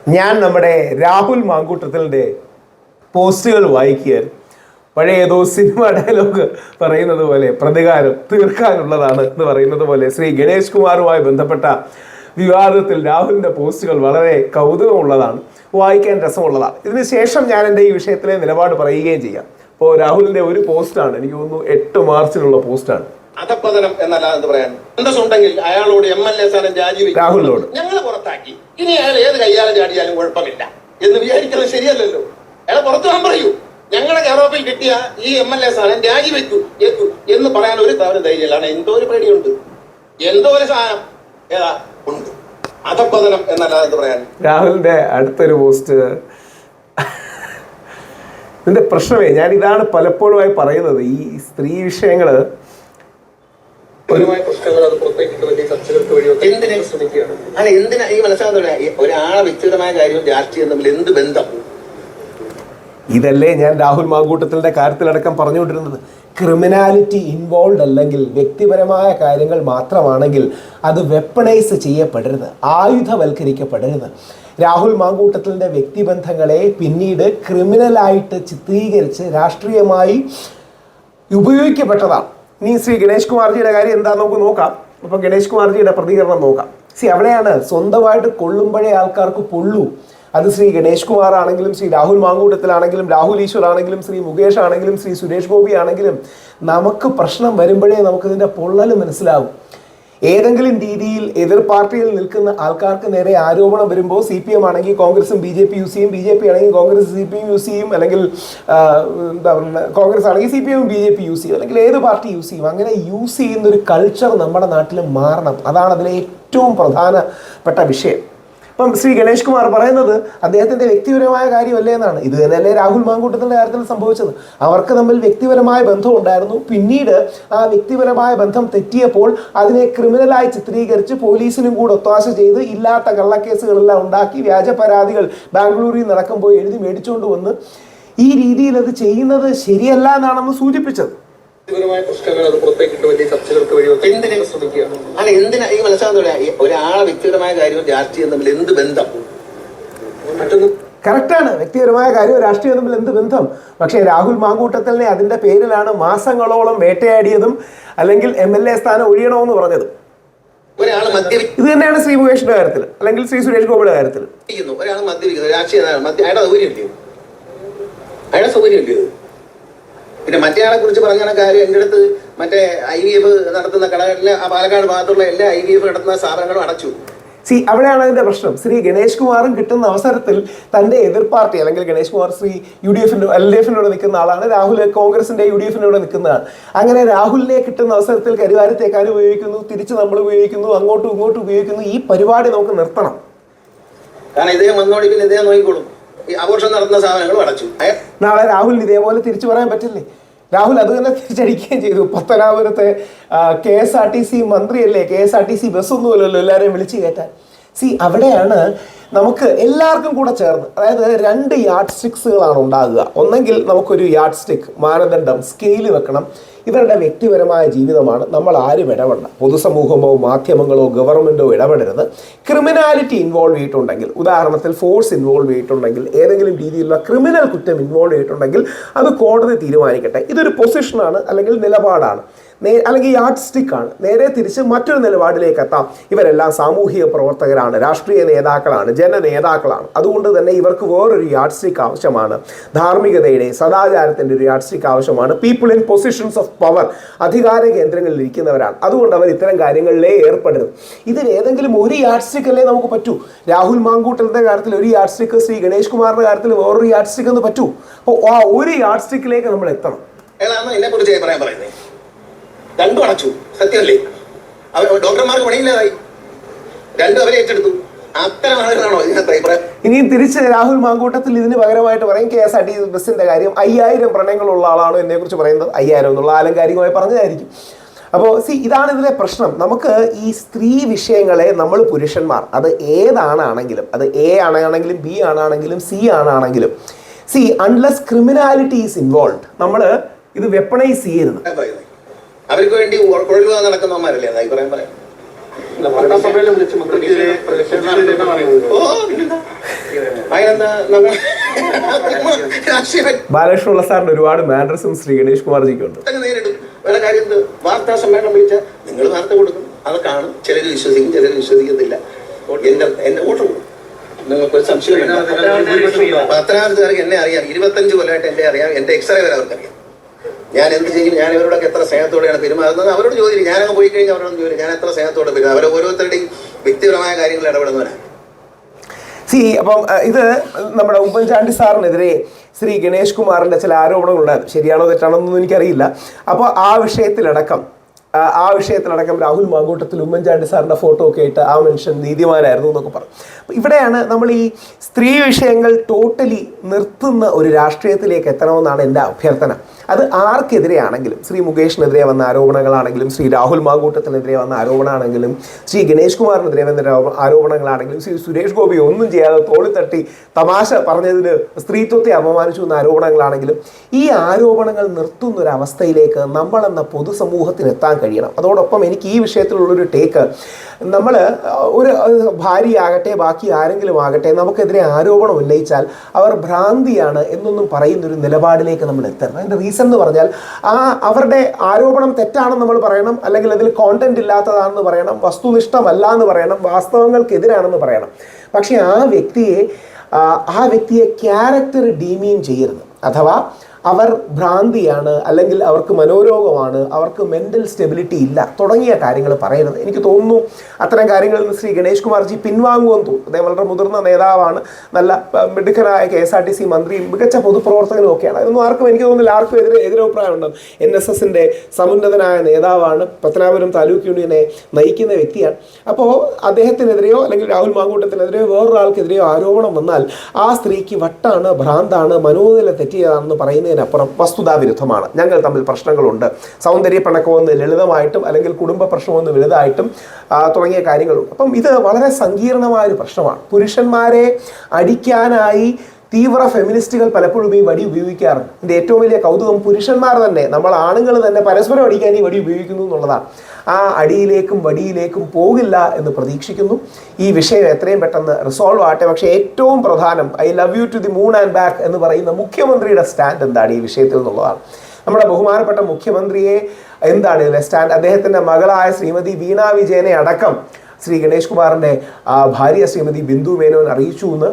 ഞാൻ നമ്മുടെ രാഹുൽ മാങ്കൂട്ടത്തിൻ്റെ പോസ്റ്റുകൾ വായിക്കുകയായിരുന്നു. പഴയ ഏതോ സിനിമ ഡയലോഗ് പറയുന്നത് പോലെ പ്രതികാരം തീർക്കാനുള്ളതാണ് എന്ന് പറയുന്നത് പോലെ ശ്രീ ഗണേഷ് കുമാറുമായി ബന്ധപ്പെട്ട വിവാദത്തിൽ രാഹുലിൻ്റെ പോസ്റ്റുകൾ വളരെ കൗതുകമുള്ളതാണ്, വായിക്കാൻ രസമുള്ളതാണ്. ഇതിനുശേഷം ഞാൻ എൻ്റെ ഈ വിഷയത്തിലെ നിലപാട് പറയുകയും ചെയ്യാം. അപ്പോൾ രാഹുലിൻ്റെ ഒരു പോസ്റ്റാണ്, എനിക്ക് തോന്നുന്നു 8 മാർച്ചിലുള്ള പോസ്റ്റാണ്. അധപ്പതനം എന്നല്ലാതെ എന്ത് പറയാൻ അന്തസ്സുണ്ടെങ്കിൽ അയാളോട് MLA സ്ഥാനം രാജിവെക്കും. രാഹുലിനോട് ഞങ്ങൾ പുറത്താക്കി, ഇനി അയാൾ ഏത് കയ്യാലും ചാടിയാലും കുഴപ്പമില്ല എന്ന് വിചാരിക്കുന്നത് ശരിയല്ലല്ലോ. അയാളെ പുറത്തു പോകാൻ പറയൂ. ഞങ്ങളുടെ യൂറോപ്പിൽ കിട്ടിയ ഈ MLA സ്ഥാനം രാജിവെക്കൂ എന്ന് പറയാൻ ഒരു തവണ ധൈര്യമാണ്. എന്തോ ഒരു പേടിയുണ്ട്, എന്തോ ഒരു സാധനം ഏതാ ഉണ്ട്. അധപ്പതനം എന്നല്ലാതെ എന്ത് പറയാൻ. രാഹുലിന്റെ അടുത്തൊരു പോസ്റ്റ്, ഇതിന്റെ പ്രശ്നമേ ഞാൻ ഇതാണ് പലപ്പോഴുമായി പറയുന്നത്, ഈ സ്ത്രീ വിഷയങ്ങള് എന്തിനാ ഈ മനസ്സിലാകുന്നില്ല. ഒരാളെ വ്യക്തിപരമായ കാര്യവും രാഷ്ട്രീയം തമ്മിൽ എന്ത് ബന്ധം? ഇതല്ലേ ഞാൻ രാഹുൽ മാങ്കൂട്ടത്തിൻ്റെ കാര്യത്തിലടക്കം പറഞ്ഞുകൊണ്ടിരുന്നത്. ക്രിമിനാലിറ്റി ഇൻവോൾവ് അല്ലെങ്കിൽ വ്യക്തിപരമായ കാര്യങ്ങൾ മാത്രമാണെങ്കിൽ അത് വെപ്പണൈസ് ചെയ്യപ്പെടരുത്, ആയുധവൽക്കരിക്കപ്പെടരുത്. രാഹുൽ മാങ്കൂട്ടത്തിൻ്റെ വ്യക്തിബന്ധങ്ങളെ പിന്നീട് ക്രിമിനലായിട്ട് ചിത്രീകരിച്ച് രാഷ്ട്രീയമായി ഉപയോഗിക്കപ്പെട്ടതാണ്. ഇനി ശ്രീ ഗണേഷ് കുമാർജിയുടെ കാര്യം എന്താണെന്ന് നമുക്ക് നോക്കാം. അപ്പോൾ ഗണേഷ് കുമാർജിയുടെ പ്രതികരണം നോക്കാം. അവിടെയാണ് സ്വന്തമായിട്ട് കൊള്ളുമ്പോഴേ ആൾക്കാർക്ക് പൊള്ളൂ. അത് ശ്രീ ഗണേഷ് കുമാർ ആണെങ്കിലും ശ്രീ രാഹുൽ മാങ്കൂട്ടത്തിലാണെങ്കിലും രാഹുൽ ഈശ്വർ ആണെങ്കിലും ശ്രീ മുകേഷ് ആണെങ്കിലും ശ്രീ സുരേഷ് ഗോപി ആണെങ്കിലും നമുക്ക് പ്രശ്നം വരുമ്പോഴേ നമുക്കിതിൻ്റെ പൊള്ളൽ മനസ്സിലാവും. ഏതെങ്കിലും രീതിയിൽ എതിർ പാർട്ടിയിൽ നിൽക്കുന്ന ആൾക്കാർക്ക് നേരെ ആരോപണം വരുമ്പോൾ CPM ആണെങ്കിൽ കോൺഗ്രസും BJP യൂസ് ചെയ്യും, BJP ആണെങ്കിൽ കോൺഗ്രസ് CPM യൂസ് ചെയ്യും, അല്ലെങ്കിൽ എന്താ പറയുക കോൺഗ്രസ് ആണെങ്കിൽ CPM BJP യൂസ് ചെയ്യും, അല്ലെങ്കിൽ ഏത് പാർട്ടി യൂസ് ചെയ്യും. അങ്ങനെ യൂസ് ചെയ്യുന്ന ഒരു കൾച്ചർ നമ്മുടെ നാട്ടിൽ മാറണം. അതാണ് അതിലെ ഏറ്റവും പ്രധാനപ്പെട്ട വിഷയം. അപ്പം ശ്രീ ഗണേഷ് കുമാർ പറയുന്നത് അദ്ദേഹത്തിൻ്റെ വ്യക്തിപരമായ കാര്യമല്ലേ എന്നാണ്. ഇത് തന്നെയല്ലേ രാഹുൽ മാങ്കൂട്ടത്തിൻ്റെ കാര്യത്തിൽ സംഭവിച്ചത്. അവർക്ക് തമ്മിൽ വ്യക്തിപരമായ ബന്ധം ഉണ്ടായിരുന്നു. പിന്നീട് ആ വ്യക്തിപരമായ ബന്ധം തെറ്റിയപ്പോൾ അതിനെ ക്രിമിനലായി ചിത്രീകരിച്ച് പോലീസിനും കൂടെ ഒത്താശ ചെയ്ത് ഇല്ലാത്ത കള്ളക്കേസുകളെല്ലാം ഉണ്ടാക്കി വ്യാജ പരാതികൾ ബാംഗ്ലൂരിൽ നടക്കുമ്പോൾ എഴുതി മേടിച്ചുകൊണ്ട് വന്ന് ഈ രീതിയിൽ അത് ചെയ്യുന്നത് ശരിയല്ല എന്നാണെന്ന് സൂചിപ്പിച്ചത്. എന്തിനാ ഈ മനസ്സിലാകുന്നില്ല. ഒരാളെ വ്യക്തിപരമായ കാര്യവും രാഷ്ട്രീയം തമ്മിൽ എന്ത് ബന്ധം? കറക്റ്റാണ്, വ്യക്തിപരമായ കാര്യവും രാഷ്ട്രീയം തമ്മിൽ എന്ത് ബന്ധം. പക്ഷേ രാഹുൽ മാങ്കൂട്ടത്തിനെ അതിൻ്റെ പേരിലാണ് മാസങ്ങളോളം വേട്ടയാടിയതും അല്ലെങ്കിൽ MLA സ്ഥാനം ഒഴിയണമെന്ന് പറഞ്ഞതും. ഇത് തന്നെയാണ് ശ്രീ മുകേഷിന്റെ കാര്യത്തിൽ അല്ലെങ്കിൽ ശ്രീ സുരേഷ് ഗോപിയുടെ കാര്യത്തിൽ. ഒരാൾ മദ്യപിക്കുന്നത് രാഷ്ട്രീയ അയാളുടെ സൗകര്യം, അയാളുടെ സൗകര്യം. പിന്നെ മറ്റേ ആളെ കുറിച്ച് പറഞ്ഞ കാര്യം എൻ്റെ അടുത്ത് മറ്റേ IVF നടത്തുന്ന കടകളിലെ പാലക്കാട് ഭാഗത്തുള്ള എല്ലാ IVF നടത്തുന്ന സ്ഥാപനങ്ങളും അടച്ചു. അവിടെയാണ് അതിന്റെ പ്രശ്നം. ശ്രീ ഗണേഷ് കുമാറും കിട്ടുന്ന അവസരത്തിൽ തന്റെ എതിർ പാർട്ടി അല്ലെങ്കിൽ ഗണേഷ് കുമാർ ശ്രീ LDF-നോട് നിൽക്കുന്ന ആളാണ്, രാഹുൽ കോൺഗ്രസിന്റെ UDF-നോട് നിൽക്കുന്നതാണ്. അങ്ങനെ രാഹുലിനെ കിട്ടുന്ന അവസരത്തിൽ കരിവാരത്തേക്കാൻ ഉപയോഗിക്കുന്നു, തിരിച്ച് നമ്മൾ ഉപയോഗിക്കുന്നു, അങ്ങോട്ടും ഇങ്ങോട്ടും ഉപയോഗിക്കുന്നു. ഈ പരിപാടി നമുക്ക് നിർത്തണം. കാരണം ഇദ്ദേഹം വന്നോടി പിന്നെ ഇദ്ദേഹം നോക്കിക്കോളും. ഈ ആഘോഷം നടത്തുന്ന സ്ഥാപനങ്ങളും അടച്ചു. നാളെ രാഹുലിന് ഇതേപോലെ തിരിച്ചു പറയാൻ പറ്റില്ലേ? രാഹുൽ അത് തന്നെ തിരിച്ചടിക്കുകയും ചെയ്തു. പത്തനാപുരത്തെ KSRTC മന്ത്രിയല്ലേ, KSRTC ബസ്സൊന്നുമല്ലല്ലോ എല്ലാവരെയും വിളിച്ചു കയറ്റാൻ. അവിടെയാണ് നമുക്ക് എല്ലാവർക്കും കൂടെ ചേർന്ന്, അതായത് 2 യാർഡ് സ്റ്റിക്സുകളാണ് ഉണ്ടാകുക. ഒന്നെങ്കിൽ നമുക്കൊരു യാർഡ് സ്റ്റിക്ക് മാനദണ്ഡം സ്കെയിൽ വെക്കണം. ഇവരുടെ വ്യക്തിപരമായ ജീവിതമാണ്, നമ്മൾ ആരും ഇടപെടണം. പൊതുസമൂഹമോ മാധ്യമങ്ങളോ ഗവൺമെൻറ്റോ ഇടപെടരുത്. ക്രിമിനാലിറ്റി ഇൻവോൾവ് ചെയ്തിട്ടുണ്ടെങ്കിൽ, ഉദാഹരണത്തിൽ ഫോഴ്സ് ഇൻവോൾവ് ചെയ്തിട്ടുണ്ടെങ്കിൽ, ഏതെങ്കിലും രീതിയിലുള്ള ക്രിമിനൽ കുറ്റം ഇൻവോൾവ് ചെയ്തിട്ടുണ്ടെങ്കിൽ അത് കോടതി തീരുമാനിക്കട്ടെ. ഇതൊരു പൊസിഷനാണ് അല്ലെങ്കിൽ നിലപാടാണ്, അല്ലെങ്കിൽ യാർഡ് സ്റ്റിക്കാണ്. നേരെ തിരിച്ച് മറ്റൊരു നിലപാടിലേക്ക് എത്താം. ഇവരെല്ലാം സാമൂഹിക പ്രവർത്തകരാണ്, രാഷ്ട്രീയ നേതാക്കളാണ്, ജനനേതാക്കളാണ്. അതുകൊണ്ട് തന്നെ ഇവർക്ക് വേറൊരു യാർഡ് സ്റ്റിക്ക് ആവശ്യമാണ്. ധാർമ്മികതയുടെ സദാചാരത്തിൻ്റെ ഒരു യാർഡ് സ്റ്റിക്ക് ആവശ്യമാണ്. People in positions of power, അധികാര കേന്ദ്രങ്ങളിൽ ഇരിക്കുന്നവരാണ്. അതുകൊണ്ട് അവർ ഇത്തരം കാര്യങ്ങളിലേ ഏർപ്പെടരുത്. ഇതിൽ ഏതെങ്കിലും ഒരു യാർഡ് സ്റ്റിക്ക് അല്ലേ നമുക്ക് പറ്റൂ. രാഹുൽ മാങ്കൂട്ടലിൻ്റെ കാര്യത്തിൽ ഒരു യാർഡ് സ്റ്റിക്ക്, ശ്രീ ഗണേഷ് കുമാറിൻ്റെ കാര്യത്തിൽ വേറൊരു യാർഡ് സ്റ്റിക്ക് എന്ന് പറ്റൂ. അപ്പോൾ ആ ഒരു യാർഡ് സ്റ്റിക്കിലേക്ക് നമ്മൾ എത്തണം. രണ്ടും അടച്ചു, സത്യമല്ലേ? ഡോക്ടർമാർക്ക് പണിയില്ലാതായി, രണ്ടും അവരെ ഏറ്റെടുത്തു. അത്തരം ആളുകളാണോ ഇതിനകത്ത് അഭിപ്രായം? ഇനിയും തിരിച്ച് രാഹുൽ മാങ്കൂട്ടത്തിൽ ഇതിന് പകരമായിട്ട് പറയും KSRTC ബസ്സിന്റെ കാര്യം. 5000 പ്രണയങ്ങളുള്ള ആളാണ് എന്നെ കുറിച്ച് പറയുന്നത്. 5000 എന്നുള്ള ആലങ്കാരികമായി പറഞ്ഞതായിരിക്കും. അപ്പോൾ ഇതാണ് ഇതിലെ പ്രശ്നം. നമുക്ക് ഈ സ്ത്രീ വിഷയങ്ങളെ നമ്മൾ പുരുഷന്മാർ, അത് ഏതാണെങ്കിലും, അത് A ആണെങ്കിലും B ആണെങ്കിലും C ആണെങ്കിലും, അൺലെസ് ക്രിമിനാലിറ്റി ഈസ് ഇൻവോൾവ്, നമ്മൾ ഇത് വെപ്പണൈസ് ചെയ്യരുത്. അവർക്ക് വേണ്ടി നടക്കുന്നവന്മാരല്ലേ അഭിപ്രായം പറയാം. അതിനെന്താ നമ്മൾ രാഷ്ട്രീയമായി ബാലകൃഷ്ണപിള്ള സാറിന് ഒരുപാട് മാനറിസം ശ്രീ ഗണേഷ് കുമാർജിക്കുണ്ട്. നേരിടും. വേറെ കാര്യം എന്ത്, വാർത്താ സമ്മേളനം വിളിച്ചാൽ നിങ്ങൾ വാർത്ത കൊടുക്കും, അത് കാണും, ചിലർ വിശ്വസിക്കും, ചിലർ വിശ്വസിക്കത്തില്ല. എന്റെ വോട്ട് കൊടുക്കും, നിങ്ങൾക്കൊരു സംശയം. പത്തനാപുരത്തുകാർക്ക് എന്നെ അറിയാം, 25 കൊല്ലമായിട്ട് എന്നെ അറിയാം, എന്റെ എക്സ്റേ വരെ അവർക്കറിയാം. ഞാൻ എന്ത് ചെയ്യും, ഞാൻ ഇവരോടൊക്കെ എത്ര സ്നേഹത്തോടെയാണ് പെരുമാറുന്നത് അവരോട് ചോദിക്കും. ഞാനങ്ങ് പോയി കഴിഞ്ഞാൽ അവരോട് ചോദിക്കും ഞാൻ എത്ര സ്നേഹത്തോടെ പെരുമാറും. അവരെ ഓരോരുത്തരുടെയും വ്യക്തിപരമായ കാര്യങ്ങളിൽ ഇടപെടുന്നവരാണ്. അപ്പം ഇത് നമ്മുടെ ഉമ്മൻചാണ്ടി സാറിനെതിരെ ശ്രീ ഗണേഷ് കുമാറിന്റെ ചില ആരോപണങ്ങളുണ്ടായിരുന്നു. ശരിയാണോ തെറ്റാണോ എന്നൊന്നും എനിക്കറിയില്ല. അപ്പോൾ ആ വിഷയത്തിലടക്കം രാഹുൽ മാങ്കൂട്ടത്തിൽ ഉമ്മൻചാണ്ടി സാറിന്റെ ഫോട്ടോ ഒക്കെ ആയിട്ട് ആ മനുഷ്യൻ നീതിമാനായിരുന്നു എന്നൊക്കെ പറഞ്ഞു. ഇവിടെയാണ് നമ്മൾ ഈ സ്ത്രീ വിഷയങ്ങൾ ടോട്ടലി നിർത്തുന്ന ഒരു രാഷ്ട്രീയത്തിലേക്ക് എത്തണമെന്നാണ് എൻ്റെ അഭ്യർത്ഥന. അത് ആർക്കെതിരെയാണെങ്കിലും, ശ്രീ മുകേഷിനെതിരെ വന്ന ആരോപണങ്ങളാണെങ്കിലും, ശ്രീ രാഹുൽ മാങ്കൂട്ടത്തിനെതിരെ വന്ന ആരോപണമാണെങ്കിലും, ശ്രീ ഗണേഷ് കുമാറിനെതിരെ വന്ന ആരോപണങ്ങളാണെങ്കിലും, ശ്രീ സുരേഷ് ഗോപി ഒന്നും ചെയ്യാതെ തോളി തട്ടി തമാശ പറഞ്ഞതിന് സ്ത്രീത്വത്തെ അപമാനിച്ചു എന്ന ആരോപണങ്ങളാണെങ്കിലും, ഈ ആരോപണങ്ങൾ നിർത്തുന്നൊരവസ്ഥയിലേക്ക് നമ്മളെന്ന പൊതുസമൂഹത്തിന് എത്താൻ കഴിയണം. അതോടൊപ്പം എനിക്ക് ഈ വിഷയത്തിലുള്ളൊരു ടേക്ക്, നമ്മൾ ഒരു ഭാര്യയാകട്ടെ ബാക്കി ആരെങ്കിലും ആകട്ടെ നമുക്കെതിരെ ആരോപണം ഉന്നയിച്ചാൽ അവർ ഭ്രാന്തിയാണ് എന്നൊന്നും പറയുന്നൊരു നിലപാടിലേക്ക് നമ്മൾ എത്തണം. അതിൻ്റെ റീസൺ എന്ന് പറഞ്ഞാൽ അവരുടെ ആരോപണം തെറ്റാണെന്ന് നമ്മൾ പറയണം, അല്ലെങ്കിൽ അതിൽ കോണ്ടന്റ് ഇല്ലാത്തതാണെന്ന് പറയണം, വസ്തുനിഷ്ഠമല്ല എന്ന് പറയണം, വാസ്തവങ്ങൾക്കെതിരാണെന്ന് പറയണം. പക്ഷേ ആ വ്യക്തിയെ ക്യാരക്ടർ ഡീമീൻ ചെയ്യരുത്. അഥവാ അവർ ഭ്രാന്തിയാണ്, അല്ലെങ്കിൽ അവർക്ക് മനോരോഗമാണ്, അവർക്ക് മെൻ്റൽ സ്റ്റെബിലിറ്റി ഇല്ല തുടങ്ങിയ കാര്യങ്ങൾ പറയരുത്. എനിക്ക് തോന്നുന്നു അത്തരം കാര്യങ്ങളിൽ നിന്ന് ശ്രീ ഗണേഷ് കുമാർജി പിൻവാങ്ങുമെന്ന് തോന്നുന്നു. അദ്ദേഹം വളരെ മുതിർന്ന നേതാവാണ്, നല്ല മിടുക്കനായ KSRTC മന്ത്രിയും മികച്ച പൊതുപ്രവർത്തകനും ഒക്കെയാണ്. അതൊന്നും ആർക്കും, എനിക്ക് തോന്നുന്നില്ല ആർക്കും എതിരഭിപ്രായം ഉണ്ടാകും. NSSന്റെ സമുന്നതനായ നേതാവാണ്, പത്തനാപുരം താലൂക്ക് യൂണിയനെ നയിക്കുന്ന വ്യക്തിയാണ്. അപ്പോൾ അദ്ദേഹത്തിനെതിരെയോ അല്ലെങ്കിൽ രാഹുൽ മാങ്കൂട്ടത്തിനെതിരെയോ വേറൊരാൾക്കെതിരെയോ ആരോപണം വന്നാൽ ആ സ്ത്രീക്ക് വട്ടാണ്, ഭ്രാന്താണ്, മനോനില തെറ്റിയതാണെന്ന് പറയുന്നത് പ്പുറം വസ്തുതാവിരുദ്ധമാണ്. ഞങ്ങൾ തമ്മിൽ പ്രശ്നങ്ങളുണ്ട്, സൗന്ദര്യ പിണക്കമൊന്ന് ലളിതമായിട്ടും അല്ലെങ്കിൽ കുടുംബ പ്രശ്നമൊന്ന് വലുതായിട്ടും തുടങ്ങിയ കാര്യങ്ങളുണ്ട്. അപ്പം ഇത് വളരെ സങ്കീർണമായൊരു പ്രശ്നമാണ്. പുരുഷന്മാരെ അടിക്കാനായി തീവ്ര ഫെമിനിസ്റ്റുകൾ പലപ്പോഴും ഈ വടി ഉപയോഗിക്കാറുണ്ട്. ഇതിൻ്റെ ഏറ്റവും വലിയ കൗതുകം പുരുഷന്മാർ തന്നെ, നമ്മൾ ആണുങ്ങൾ തന്നെ പരസ്പരം അടിക്കാൻ ഈ വടി ഉപയോഗിക്കുന്നു എന്നുള്ളതാണ്. ആ അടിയിലേക്കും വടിയിലേക്കും പോകില്ല എന്ന് പ്രതീക്ഷിക്കുന്നു. ഈ വിഷയം എത്രയും പെട്ടെന്ന് റിസോൾവ് ആകട്ടെ. പക്ഷേ ഏറ്റവും പ്രധാനം, I love you to the moon and back എന്ന് പറയുന്ന മുഖ്യമന്ത്രിയുടെ സ്റ്റാൻഡ് എന്താണ് ഈ വിഷയത്തിൽ എന്നുള്ളതാണ്. നമ്മുടെ ബഹുമാനപ്പെട്ട മുഖ്യമന്ത്രിയെ എന്താണ് ഇതിലെ സ്റ്റാൻഡ്? അദ്ദേഹത്തിൻ്റെ മകളായ ശ്രീമതി വീണ വിജയനെ അടക്കം ശ്രീ ഗണേഷ് കുമാറിൻ്റെ ഭാര്യ ശ്രീമതി ബിന്ദു മേനോൻ അറിയിച്ചു എന്ന്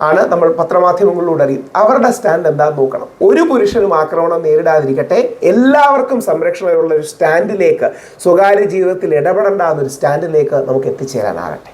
ആണ് നമ്മൾ പത്രമാധ്യമങ്ങളിലൂടെ അറിയുന്നത്. അവരുടെ സ്റ്റാൻഡ് എന്താണെന്ന് നോക്കണം. ഒരു പുരുഷനും ആക്രമണം നേരിടാതിരിക്കട്ടെ, എല്ലാവർക്കും സംരക്ഷണമുള്ള ഒരു സ്റ്റാൻഡിലേക്ക്, സ്വകാര്യ ജീവിതത്തിൽ ഇടപെടേണ്ട എന്നൊരു സ്റ്റാൻഡിലേക്ക് നമുക്ക് എത്തിച്ചേരാനാകട്ടെ.